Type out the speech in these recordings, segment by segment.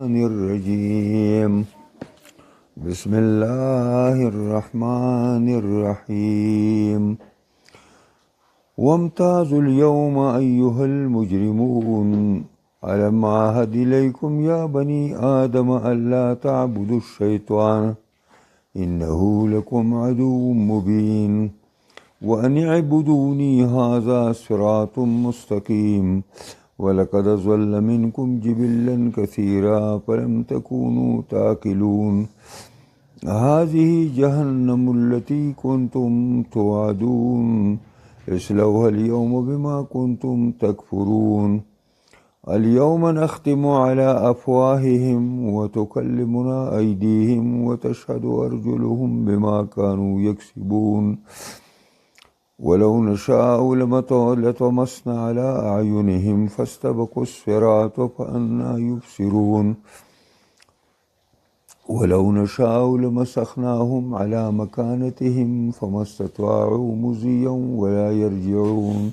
الرجيم بسم الله الرحمن الرحيم وامتازوا اليوم أيها المجرمون ألم أعهد إليكم يا بني آدم ألا تعبدوا الشيطان إنه لكم عدو مبين وأن اعبدوني هذا صراط مستقيم ولقد ضل منكم جبلا كثيرا فلم تكونوا تاكلون هذه جهنم التي كنتم توعدون اصلوها اليوم بما كنتم تكفرون اليوم نختم على أفواههم وتكلمنا أيديهم وتشهد أرجلهم بما كانوا يكسبون ولو نشاء لطمسنا على أعينهم فاستبقوا الصراط فأنى يبصرون ولو نشاء لمسخناهم على مكانتهم فما استطاعوا مضيا ولا يرجعون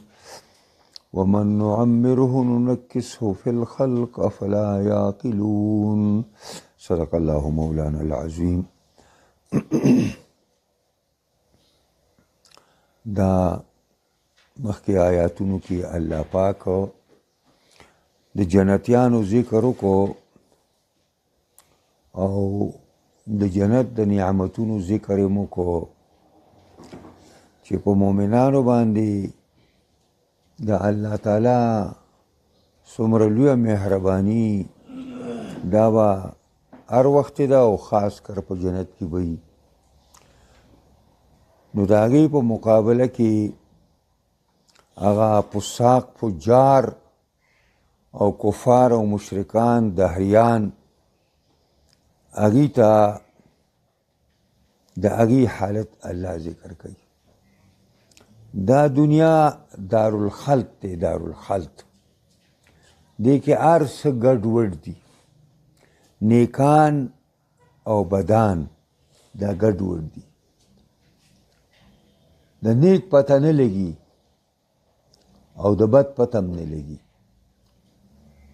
ومن نعمره ننكسه في الخلق أفلا يعقلون صدق الله مولانا العظيم. دا مخکې آیاتونو کې الله پاک د جنتیانو ذکر وکړو او د جنت د نعمتونو ذکر یې وکړو چې په مؤمنانو باندې د الله تعالی څومره لویه مهرباني دا به هر وخت ده او خاص کر په جنت کې به وي. نو د هغې په مقابله کې هغه فساق فجار او کفار او مشرکان دهریان هغې ته د هغې حالت الله ذکر کوي. دا دنیا دارالخلط دی، دارالخلط دې کې هر څه ګډوډ دي، نیکان او بدان دا ګډوډ دي. د نیک پته نه لګي او د بد پته هم نه لګي،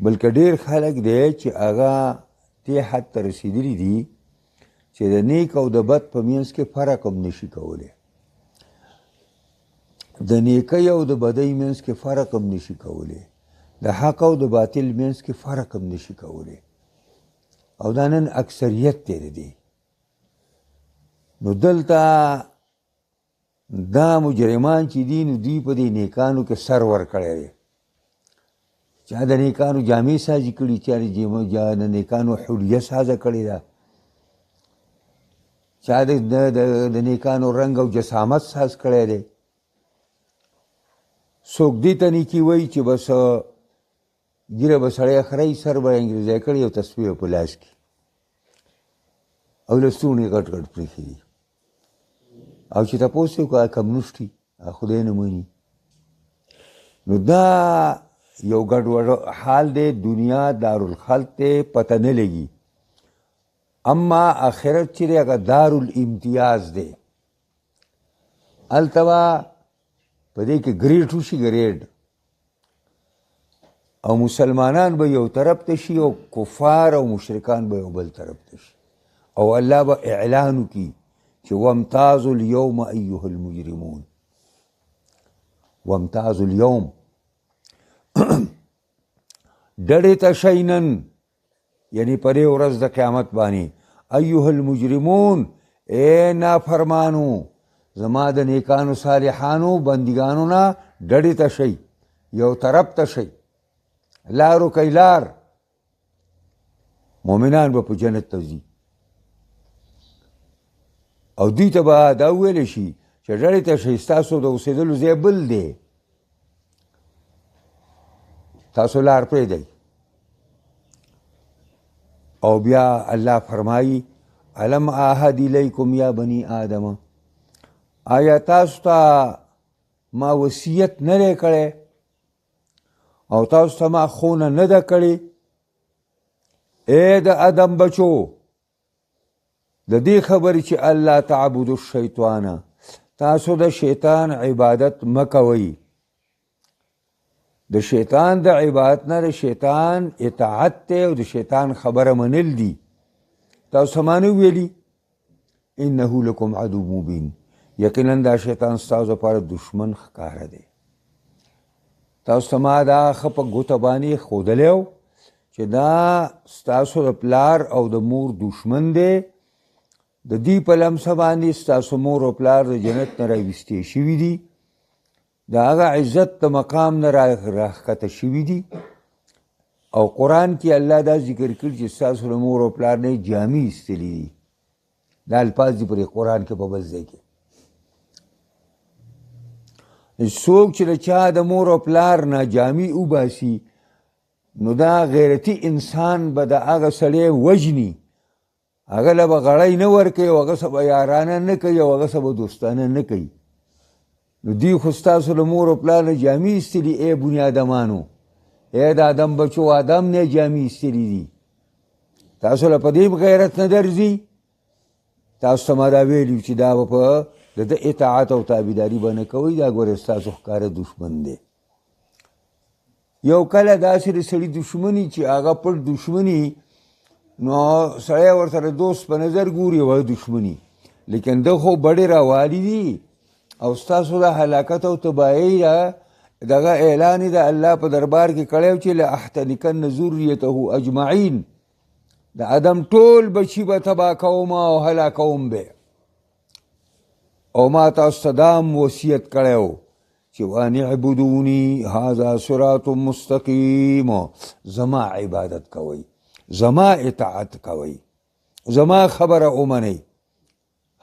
بلکې ډېر خلک دی چې هغه دې حد ته رسېدلي دي چې د نیک او د بد په منځ کې فرق هم نشي کولی، د نیکۍ او د بدۍ منځ کې فرق هم نشي کولی، د حق او د باطل منځ کې فرق هم نشي کولی. او دا نن اکثریت دی د دې. نو دلته دا مجرمان چې دي نو دوی په دې نیکانو کې سر ورکړی دی. چا د نیکانو جامې سازي کړي، چا د نیکانو حلیه سازه کړې ده، چا د نیکانو رنګ او جسامت ساز کړی دی. څوک دې ته نیکي وایي چې بس ږیره به سړی اخرئ، سر به انګریزی کړي او تسبیح په لاس کې او لستوڼې غټ غټ پرېښي دي. او چې تپوس یې وکړه کمونیسټ دي، خدای نه مني. نو دا یو ګډوډ حال دی، دنیا دارالخلط دی، پته نه لګي. اما آخرت چې دی هغه دارالامتیاز دی. هلته به په دې کې ګریډ وشي، ګریډ، او مسلمانان به یو طرف ته شي او کفار او مشرکان به یو بل طرف ته شي. او الله به اعلان وکړي چې وامتازوا اليوم ایها المجرمون. وامتازوا اليوم ډډې ته شئ نن، یعنی په دې ورځ د قیامت باندې، ایها المجرمون ای نافرمانو، زما د نیکانو صالحانو بندګانو نه ډډې ته شئ، یو طرف ته شئ، لارو کوي لار. مؤمنان به په جنت ته ځي او دوی ته به دا وویلی شي چې ډډې ته شئ، ستاسو د اوسېدلو ځای بل دی، تاسو لار پرېږدئ. او بیا الله فرمایي الم اعهد الیکم یا بنی آدم، آیا تاسو ته ما وصیت نه دی کړی او تاسو ته ما خونه نه ده کړې؟ ای د ادم بچو، د دې خبرې چې الله تعبدوا الشیطان، تاسو د شیطان عبادت مه کوئ. د شیطان د عبادت نه د شیطان اطاعت ته او د شیطان خبره منل دي. تاسو مانو ویلي انه لکم عدو مبین، یقینا دا شیطان ستاسو لپاره دشمن ښکاره دی. تاسو ته ما دا ښه په ګوته باندې ښودلی و چې دا ستاسو د پلار او د مور دشمن دی. د دې په لمسه باندې ستاسو مور او پلار د جنت نه راویستې شوي دي، د هغه عزت د مقام نه راښکته شوي دي. او قرآن کې الله دا ذکر کړي چې ستاسو د مور او پلار نه جامې ایستلي دي. دا الفاظ دي پر قرآن کې په بل ځای کې. څوک چې د چا د مور او پلار نه جامې وباسي نو دا غیرتي انسان به د هغه سړی وژني، هغه له به غړی نه ورکوي او هغه څه به یارانه نه کوي او هغه څه به دوستانه نه کوي. نو دوی خو ستاسو د مور او پلار نه جامې ایستلي ای بني ادمانو، ای د آدم بچو آدم نه جامې ایستلي دي. تاسو له په دې غیرت نه درځي. تاسو ته ما دا ویلي چې دا به په د ده اطاعت او تابعداري به نه کوئ، دا ګوره ستاسو ښکاره دشمن دی. یو کله داسې د سړي دشمني چې هغه پټ دشمني، نو سړی ورسره دوست په نظر ګوري وایي دشمني، لیکن ده خو بډې راوالي دي او ستاسو د هلاکت او تباهۍ دغه اعلان یې د الله په دربار کې کړی و چې لاحتنکن ذریته اجمعین، د ادم ټول بچي به تباه کوم او هلاکوم به. او ما تاسو ته دام وصیت کړی و چې وان اعبدوني هذا صراط مستقیم، زما عبادت کوئ، زما اطاعت کوئ، زما خبره ومنئ.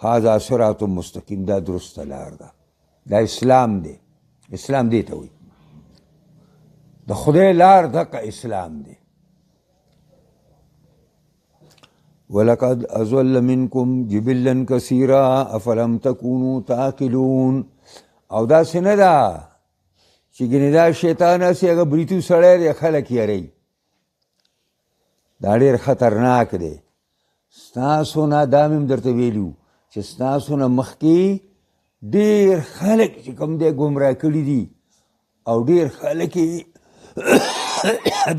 هذا صراط مستقیم، دا درسته لار ده، دا اسلام دی. اسلام دی ته وایي د خدای لار دغه اسلام دی. ولقد اضل منکم جبلا کثیرا افلم تکونوا تعقلون. او داسې نه ده چې ګنې دا شیطان هسې هغه بریتو سړی دی خلک یری، دا ډېر خطرناک دی. ستاسو نه دا مې هم درته ویلي وو چې ستاسو نه مخکې ډېر خلک چې کوم دی ګمراه کړي دي او ډېر خلک یې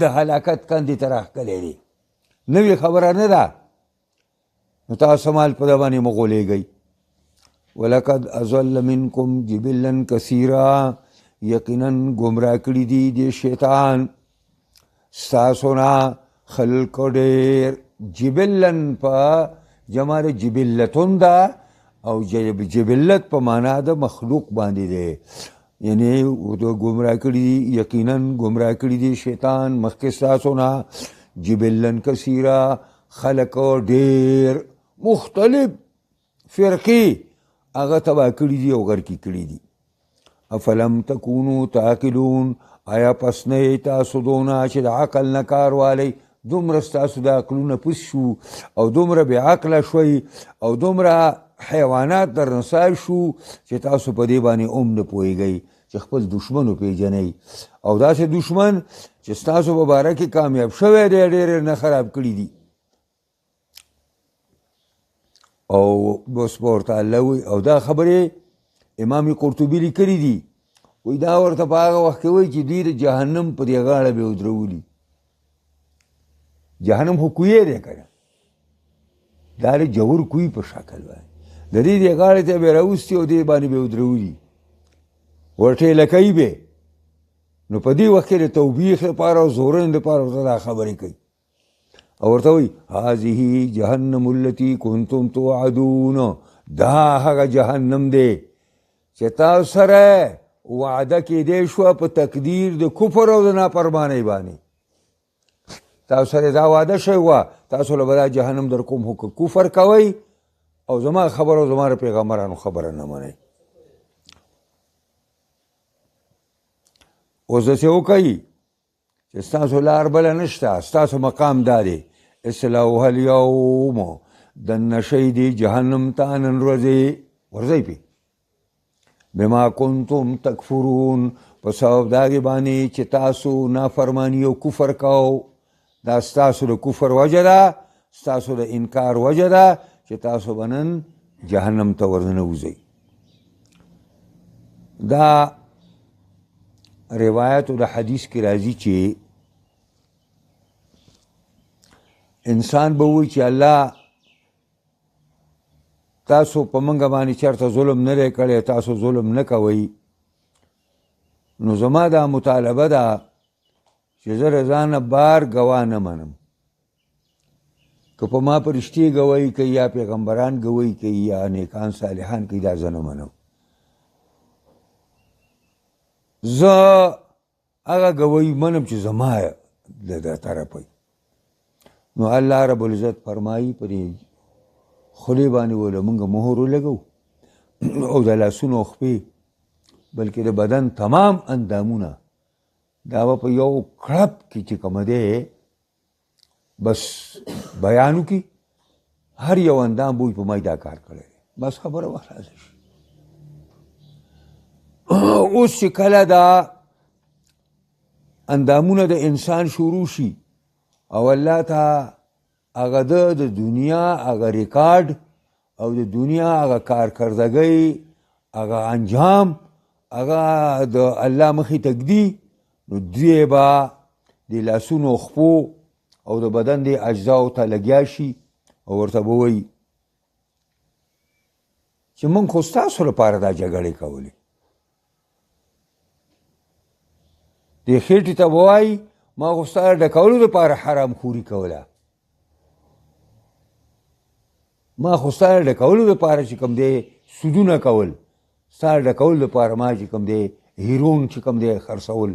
د هلاکت کندې ته راښکلی دی. نوې خبره نه ده، نو تاسو مال په ده باندې مه غولېږئ. ولقد اضل منکم جبلا کثیرا، یقینا ګمراه کړي دي د شیطان ستاسو نه خلق ډېر. جبلن په جمع د جبلتون ده او جبلت په معنا د مخلوق باندې دی، یعنی ګمراه کړي دي، یقینا ګمراه کړي دي شیطان مخکې ستاسو نه جبلن کثیرا، خلق ډېر مختلف فرقې هغه تباه کړي دي او غرقې کړي دي. افلم تکونو تعقلون، آیا پس نه یې تاسو دونه چې د عقل نه کار والی؟ دومره ستاسو د عقلونه پس شو او دومره بې عقله شوئ او دومره حیوانات در نصار شو چې تاسو په دې باندې نه پوهېږئ چې خپل دشمن وپېژنئ. او داسې دشمن چې ستاسو په باره کې کامیاب شوی دی ډېر نه خراب کړي دي. او بس به ورته الله وایي، او دا خبرې امام قرطبي لیکلي دي، وایي دا ورته په هغه وخت کې وایي چې دوی د جهنم په دې غاړه به ودرولي. جهنم خو کوی دی که نه، دا د جوور کوی په شکل باندې د دې دې غاړې ته به راوستي او دې باندې به ودرولي، ورټېله کوي به. نو په دې وخت کې د توبیخ لپاره او زورن لپاره ورته دا خبرې کوي او ورته وایي هذه جهنم التي کنتم توعدون، دا هغه جهنم دی چې تاسو سره وعده کېدی شوه په تقدیر د کفر او د نافرمانۍ باندې. تاسو سره دا وعده شوې وه تاسو له به دا جهنم در کوم، خو کفر کوئ او زما خبره او زما د پیغمبرانو خبره نه منئ. اوس داسې وکئ چې ستاسو لار بله نشته، ستاسو مقام دا دی اصلاحوها الیوم، دننه شئ دې جهنم ته نن ورځې ورځئ پې. بما کنتم تکفرون، په سبب د هغې باندې چې تاسو نافرماني او کفر کوو. دا ستاسو د کفر وجه ده، ستاسو د انکار وجه ده چې تاسو به نن جهنم ته ورننوځئ. دا روایت د حدیث کې راځي چې انسان به وایي چې الله تاسو په منګه باندې چېرته ظلم نه دی کړی، تاسو ظلم نه کوئ، نو زما دا مطالبه ده چې زه رضا نه بار ګواه نه منم. که په ما پرشتي ګواهي کوي یا پیغمبران ګواهي کوي یا نیکان صالحان کوي، دا زه نه منم. زه هغه ګواهي منم چې زما د طرفه. نو الله رب العزت فرمایي په دې خولې باندې وله مونږ مهر ولګو او د لاسونو خپې بلکې د بدن تمام اندامونه دا به په یو کړپ کې چې کومه دی بس بیانو کې هر یو اندام بوی په ما دا کار کړی دی، بس خبره به خلاصه شي. اوس چې کله دا اندامونه د انسان شروع شي او الله ته هغه د دنیا هغه ریکارډ او د دنیا هغه کارکردګۍ هغه انجام هغه د الله مخې تږدي، نو دوی به د لاسونو خپو او د بدن د اجزاو ته لګیا شي او ورته به وایي چې موږ خو ستاسو لپاره دا جګړې کولې. دې خېټې ته به وایي ما خو ستا د ډکولو دپاره حرام خوري کوله، ما خو ستا د ډکولو دپاره چې کوم دی سودونه کول، ستا د ډکولو دپاره ما چې کوم دی هیرون چې کوم دی خرڅول،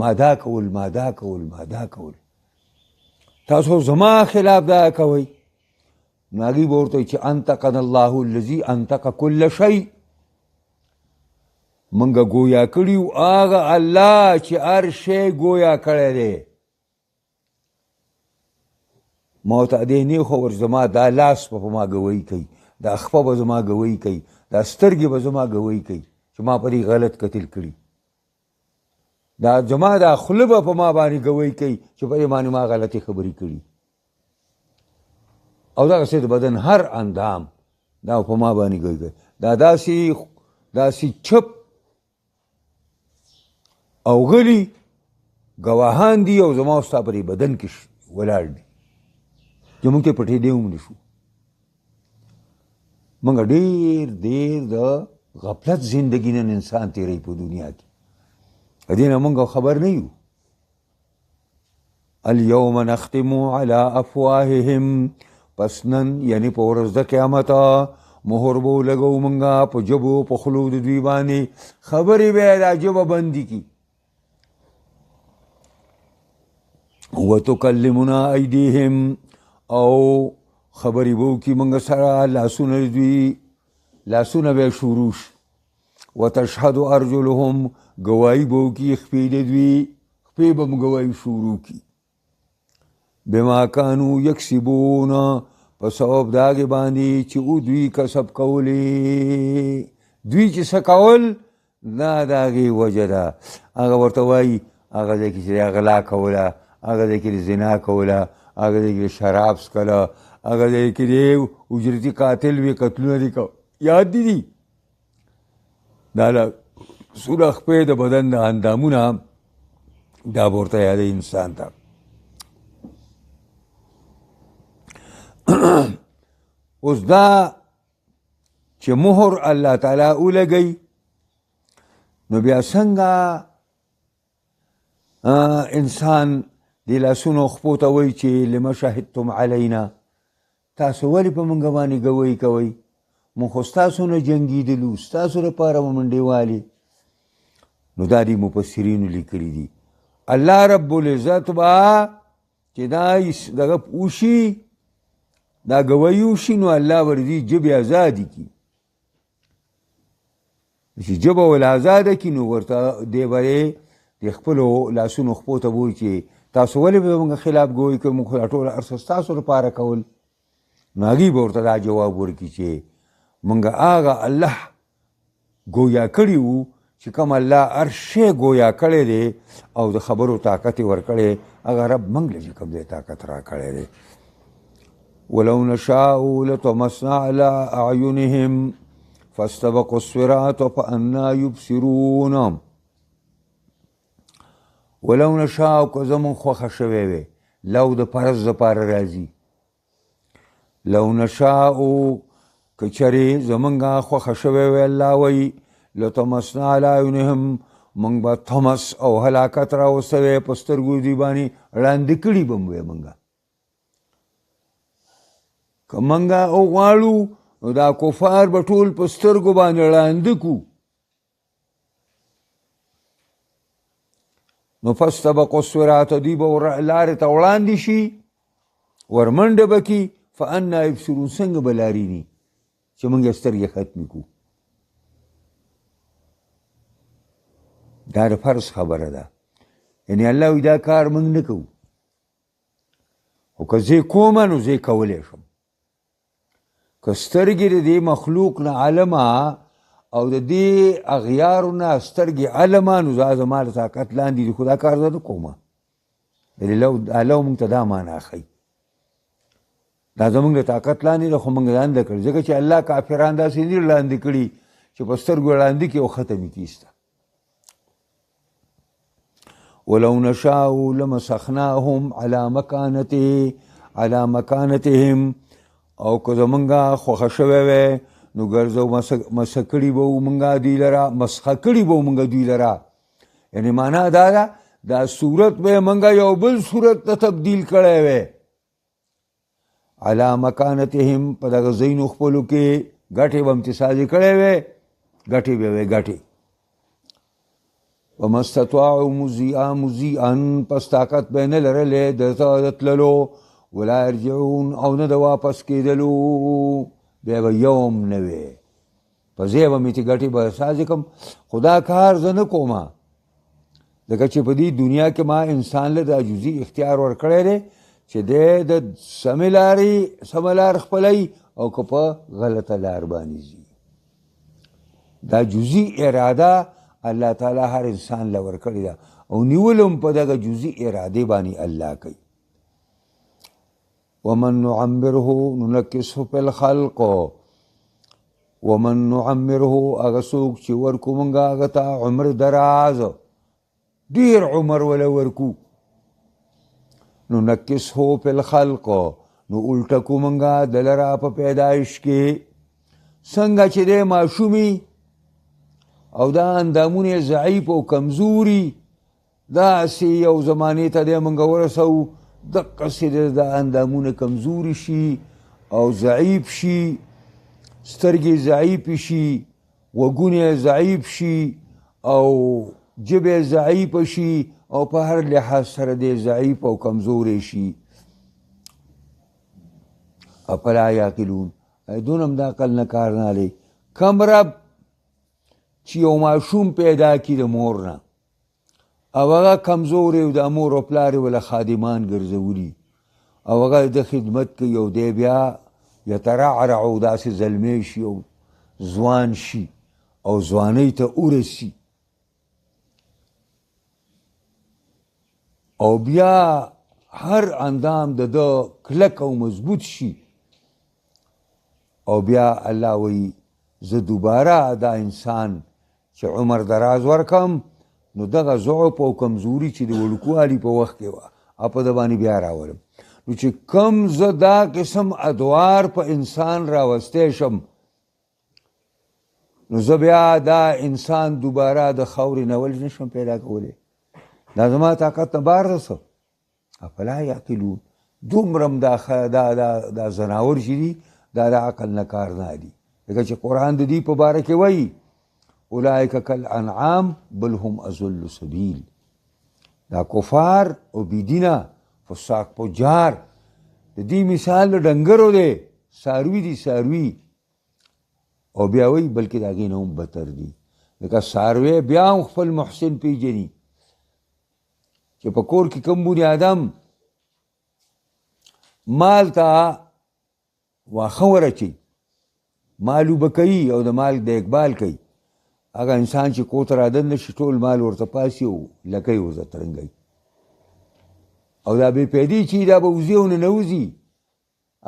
ما دا کول ما دا کول ما دا کول، تاسو زما خلاف دا کوئ. نو هغوی به ورته وایي چې انطقنا الله الذي انطق کل شی، منګه ګویا کړي هغه الله چې هر شی ګویا کړی دی. ما ورته دې نه خبر زما دا لاس به ما ګویي کوي، دا خپه به زما ګویي کوي، دا سترګې به زما ګویي کوي چې ما په دې غلط قتل کړي، دا زما دا خوله به په ما باندې ګویي کوي چې په دې باندې ما غلطې خبرې کړي، او دغسې د بدن هر اندام دا په ما باندې ګویي کوي. دا داسې چپ او غلی ګواهان دي او زما او ستا په دې بدن کې ولاړ دي چې موږ ته پټېدی هم نه شو. موږ ډېر د غفلت زندګي نن انسان تېروي په دنیا کې، د دې نه موږ خبر نه یو. الیوم نختم علی افواههم، پس نن یعنی په ورځ د قیامت مهر به ولګو موږ په ژبو په خولو د دوی باندې، خبرې به یې دا ژبه بندي کي. وتکلمنا ایدیهم، او خبرې به وکړي موږ سره لاسونه دوی، لاسونه به شروع شي. وتشهد ارجلهم، ګواهي به وکړي خپې د دوی، خپې به م ګواهي شروع کړي. بما کانوا یکسبون، په سبب د هغې باندې چې او دوی کسب کولی، دوی چې څه کول دا د هغې وجه ده. هغه ورته وایي هغه ځای کې چې غلا کوله، هغه ځای کې زنا کوله، هغه ځای کې شراب څکله، هغه ځای کې دی اجرتي قاتل وي قتلونه دي یاد دي دا سوره خپې د بدن د اندامونه دا به ورته یادوي انسان ته. اوس دا چې مهر الله تعالی ولګوي نو بیا څنګه انسان دې لاسونو خپو ته وایي چې لما شهدتم علینا، تاسو ولې په موږ باندې ګویي کوئ، موږ خو ستاسو نه جنګېدلو، ستاسو لپاره مو منډې والې. نو دا دې مفسرینو لیکلي دي الله رب العزت به چې دا دغه وشي، دا ګویي وشي، نو الله به دې ژبې ازادې کړي. چې ژبه ول ازاده کړي نو ورته دی به د خپلو لاسونو خپو ته به وایي چې تاسو ولې به موږ خلاف ګویي کوئ، موږ خو ټول هر څه ستاسو لپاره کول. نو هغوی به ورته دا جواب ورکړي چې موږ هغه الله ګویا کړي وو چې کوم الله هر شی ګویا کړی دی او د خبرو طاقت یې ورکړی، هغه رب موږ له چې کوم دی طاقت راکړی دی. ولو نشاء لطمسنا على اعینهم فاستبقوا الصراط فأنا يبصرون. ولو نشاء که زمون خوښه شوی وی لو د فرض دپاره راځي لو نشاء که چرې زمونږه خوښه شوی وی الله وی لطمسنا علی اعینهم موږ به طمس او هلاکت راوستلی په سترګو دوی باندې ړانده کړي به مو موږ که موږ وغواړو نو دا کفار به ټول په سترګو باندې ړانده کړو نو فاستبقوا الصراط دوی به لارې ته وړاندې شي ورمنډه به کي فانا یبصرون څنګه به لاریني چې موږ یې سترګې ختمې کړو دا د فرض خبره ده یعنی الله وی دا کار موږ نه کوو خو که زه کومه نو زه کولی شم که سترګې د دې مخلوق نه علمه او د دې اغیارو نه سترګې علمه نو زما د طاقت لاندې دي خو دا کار زه نه کومه الله موږ ته دا معنا ښیي دا زموږ د طاقت لاندې ده خو موږ لاندې کړي ځکه چې الله کافران داسې نه لاندې کړي چې په سترګو لاندې کړي او ختم یې کړي ولو نشاء لمسخناهم على مكانتهم او که زمونږه خوښه شوی وی نو ګرځو مسخه کړي به وو مونږه دوی لره مسخه کړي به وو مونږه دوی لره یعنی معنا دا ده دا صورت به مونږه یو بل صورت ته تبدیل کړی وی على مكانتهم په دغه ځایونو خپلو کې ګټې به امتصاصي کړی وی ګټې به وی ګټې وما استطاعوا مضيئا پس طاقت به نه لرلې د تللو ولا يرجعون او نه د واپس کېدلو بیا به یوم نه وی په ځای به مې چې ګټې به سازي کوم خو دا کار زه نه کومه ځکه چې په دې دنیا کې ما انسان له دا جزي اختیار ورکړی دی چې دی د سمه لار خپلوي او که په غلطه لار باندې ځي دا جزي اراده الله تعالی هر انسان له ورکړې ده او نیولم په دغه جزي ارادې باندې الله کوي ومن نعمره ننکسه فی الخلق ومن نعمره هغه څوک چې ورکو موږ هغه ته عمر دراز ډېر عمر وله ورکو ننکسه فی الخلق نو الټه کو موږ د لره په پیدایش کې څنګه چې دی ماشومي او دا اندامونه ضعیف او کمزوري داسې یو زمانې ته دی موږ ورسو دقسې دا اندامونه کمزوري شي او ضعیف شي سترګې ضعیفې شي غوږونه ضعیف شي او ژبې ضعیفه شي او په هر لحاظ سره دی ضعیف او کمزوری شي افلا یعقلون دون هم دا عقل نه کار نه لري کم رب چې یو ماشوم پیدا کړي د مور نه او هغه کمزوری او د مور او پلار ولا خادمان ګرځولي او هغه د خدمت کوي او دی بیا یترعرع او داسې زلمی شي او ځوان شي او ځوانۍ ته ورسي او بیا هر اندام د ده کلک او مضبوط شي او بیا الله وی زه دوباره دا انسان چې عمر دراز ورکم نو دغه ضعف او کمزوري چې د وړوکوالي په وخت کې وه په ده باندې بیا راولم نو چې کم زه دا قسم ادوار په انسان راوستی شم نو زه بیا دا انسان دوباره د خاورې نه ولې نشم پیدا کولی دا زما طاقت نه بار ده څه افلا یعقلون دومره هم دا زناور چې دي دا د عقل نه کار نه دي ځکه چې قرآن د دې په باره کې وایي اولئک کالانعام بل هم اضل سبیل دا کفار او بیدینه فساق پجار د دې مثال د ډنګرو دی څاروي دي څاروي او بیا وایي بلکې د هغې نه هم بتر دي لکه څاروی بیا هم خپل محسن پیژني چې په کور کې کوم بني آدم مال ته واښه ورچوي مال اوبه کوي او د مال دیکبال کوي هغه انسان چې کور ته رادننه شي ټول مال ورته پاسي او لکۍ ورته ترنګوي او دا بې پیدې چې دا به وځي او ننوځي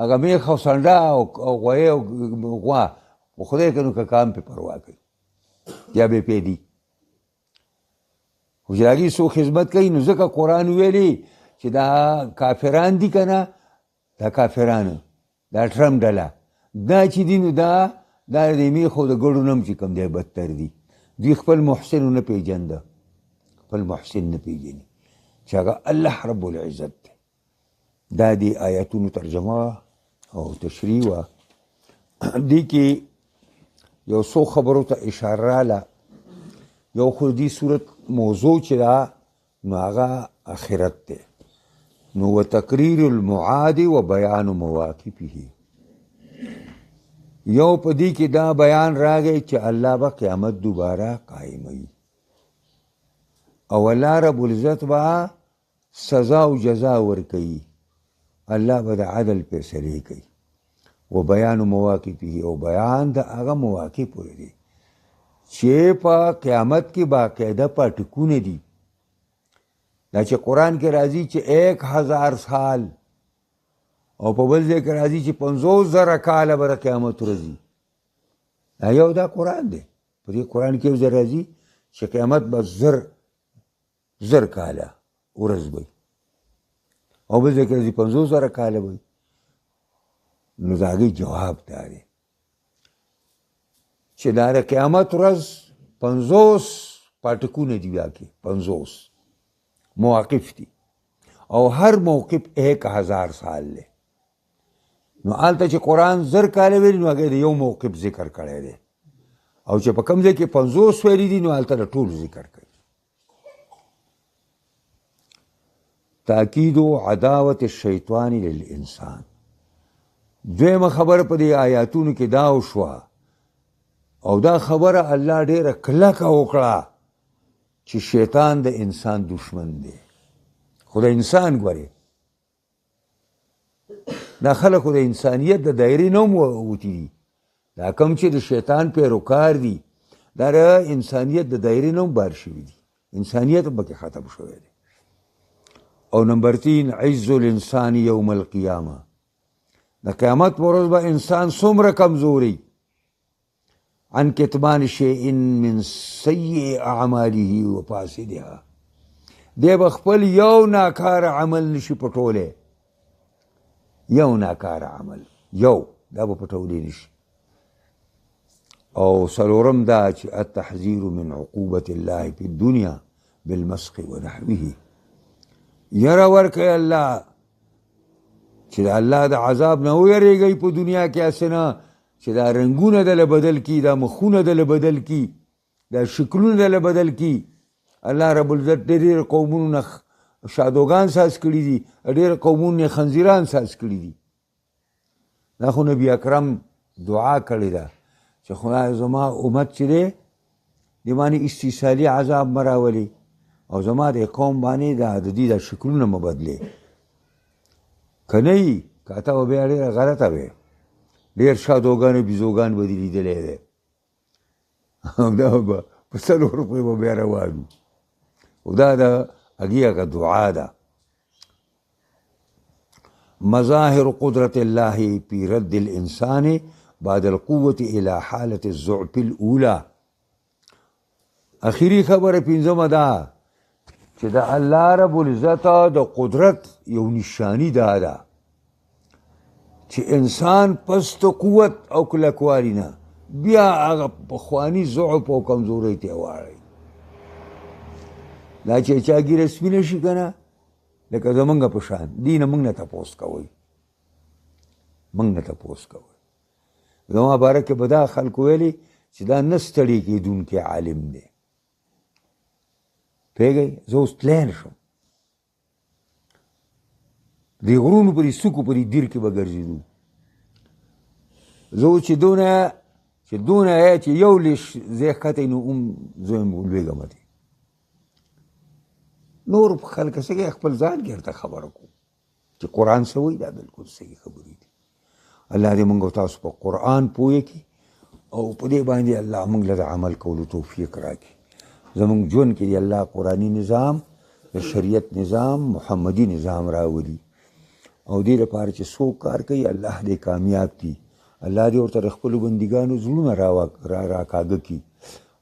هغه میخ او سنډه او غویې او غوا خو خدای که نو که کام پې پروا کوي یا بې پیدې خو چې د هغې څوک خدمت کوي نو ځکه قرآن ویلي چې دا کافران دي که نه دا کافرانو دا ټرمپ ډله دا چې دي نو دا د میخو د ګړو نم چې کوم دی بدتر دي دوی خپل محسن ونه پیژنده خپل محسن نه پیژني چې هغه الله رب العزت دی دا دی آیاتونو ترجمه او تشریح وه دې کې یو څو خبرو ته اشاره راله یو خو دې صورت موضوع چې ده نو هغه آخرت دی نو وتقریر المعاد و بیان مواقفه یو په دې کې دا بیان راغی چې الله به قیامت دوباره قایموي او الله رب العزت به سزا او جزا ورکوي الله به د عدل فیصلې کوي و بیان مواقفه او بیان د هغه مواقف دی چې په قیامت کې باقاعده پاټکونه دي دا چې قرآن کې راځي چې 1000 سال او په بل ځای کې راځي چې 50,000 کاله به قیامت ورځي دا یو دا قرآن دی په دې قرآن کې یو ځای راځي چې قیامت به زر کاله ورځ وي او بل ځای کې راځي 50,000 کاله وي نو د هغې جواب دا دی چې دا د قیامت ورځ 50 پاټکونه دي بیا کې 50 مواقف دي او هر موقف 1000 سال دی نو هلته چې قرآن زر کاله ویلي نو هغې د یو موقف ذکر کړی دی او چې په کوم ځای کې 50 ویلي دي نو هلته د ټول ذکر کوي تاکید عداوت الشیطان للانسان دویمه خبره په دې آیاتونو کې دا وشوه او دا خبره الله ډېره کلکه وکړه چې شیطان د انسان دشمن دی خو د انسان ګورې دا خلکو د انسانیت د دایرې نه هم وتي دي دا کوم چې د شیطان پیروکار دي دا د انسانیت د دایرې نه هم بار شوي دي انسانیت هم پکې ختم شوی دی او نمبر 3 عز الانسان یوم القیامه د قیامت په ورځ به انسان څومره کمزوري عن کتمان شیء من سیء اعماله و فاسدها دی به خپل یو ناکار عمل نشي پټولی یو ناکار عمل یو دا به پټولی نشي او څلورم دا چې التحذير من عقوبة الله في الدنيا بالمسخ ونحوه یره ورکوي الله چې د الله د عذاب نه ویریږئ په دنیا کې هسې نه چې دا رنګونه دله بدل کی دا مخونه دله بدل کی دا شکلونه دله بدل کی الله رب العزت ډېر قومونو نه شادوګان ساز کړي دي ډېر قومونو نه خنزیران ساز کړي دي دا خو نبی اکرم دعا کړې ده چې خدای زما امت چې دی دې باندې استیصالي عذاب مه راولي او زما د قوم باندې د دې د شکلونه مه بدلې که نه وي که ته به بیا ډېره غلطه وې ډېر شادوګان بیزوګان به دې لیدلی دی دا به په 100 روپۍ به بیا روان وي او دا د هغې هغه دعا ده مظاهر قدرت الله في رد الانسان بعد القوة الى حالة الضعف الاولى اخیری خبره پنځمه ده چې د الله رب العزت د قدرت یو نشانی ده چې انسان پست قوت او کلکوالي نه بیا هغه پخواني ضعف او کمزورۍ ته واړوي دا چې چا ګیره سپینه شي که نه لکه زمونږ په شان دې نه موږ نه تپوس کوئ موږ نه تپوس کوئ زما باره کې به دا خلکو ویلي چې دا نه ستړي کېدونکی عالم دی پوهېږئ زه اوس تللی شم دې غرونو په دې څوکو په دې دیر کې به ګرځېدو زه اوس چې دونه چې یو لیش ځای ښکتی نو هم زه هم لوېږم دی نور خلک څه کوي خپل ځان کې ورته خبره کوو چې قرآن څه وایي دا بلکل صحیح خبرې دي الله دې موږ تاسو په قرآن پوهه کړي او په دې باندې الله موږ له عمل کولو توفیق راکړي زموږ ژوند کې الله قرآني نظام د شریعت نظام محمدي نظام راولي او دې لپاره چې څوک کار کوي الله دې کامیاب کړي الله دې ورته خپلو بندګانو زړونه راکاږه کړي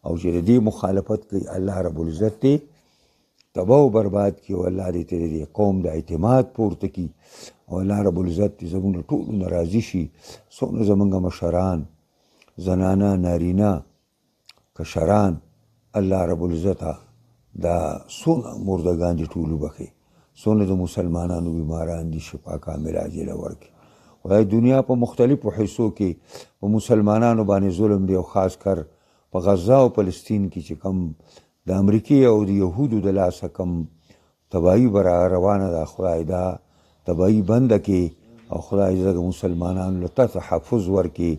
او چې د دې مخالفت کوي الله رب العزت دې تباہ و برباد کړي او الله دې ته د قوم د اعتماد پورته کړي او الله رب العزت دې زموږ له ټولو نه راضي شي. څومره زموږ مشران، زنانه، نارینه، کشران، الله رب العزت دا څونه مردگان دي ټول وبخي، څونه د مسلمانانو بیماران دي شفا کامل عاجله ورکړي. خدای دنیا په مختلفو حصو کې په مسلمانانو باندې ظلم دی او خاص کر په غزه او فلسطین کې چې کم د امریکې او د یهودو د لاسه کم تباهي روانه ده، خدای دا تباهي بنده کې او خدای دې مسلمانانو له تحفظ ورکړي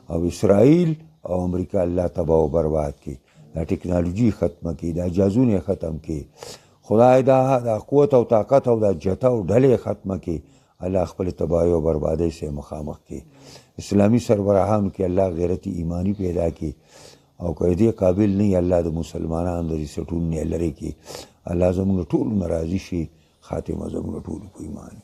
او اسرائیل او امریکا الله تباه و برباد کړي، دا ټکنالوژي ختمه کړي، دا جازونه ختم کړي، خدای دا قوت او طاقت او دا جته او ډلې ختمه کړي، الله خپل تباهي او بربادۍ سره مخامخ کړي. اسلامي سربراهانو کې الله غیرت ایمانی پیدا کړي او که دې قابل نه الله د مسلمانانو د ریسټون نه لري کړي. الله زموږ ټول ناراضي شي، خاتمه زموږ ټول په ایمان.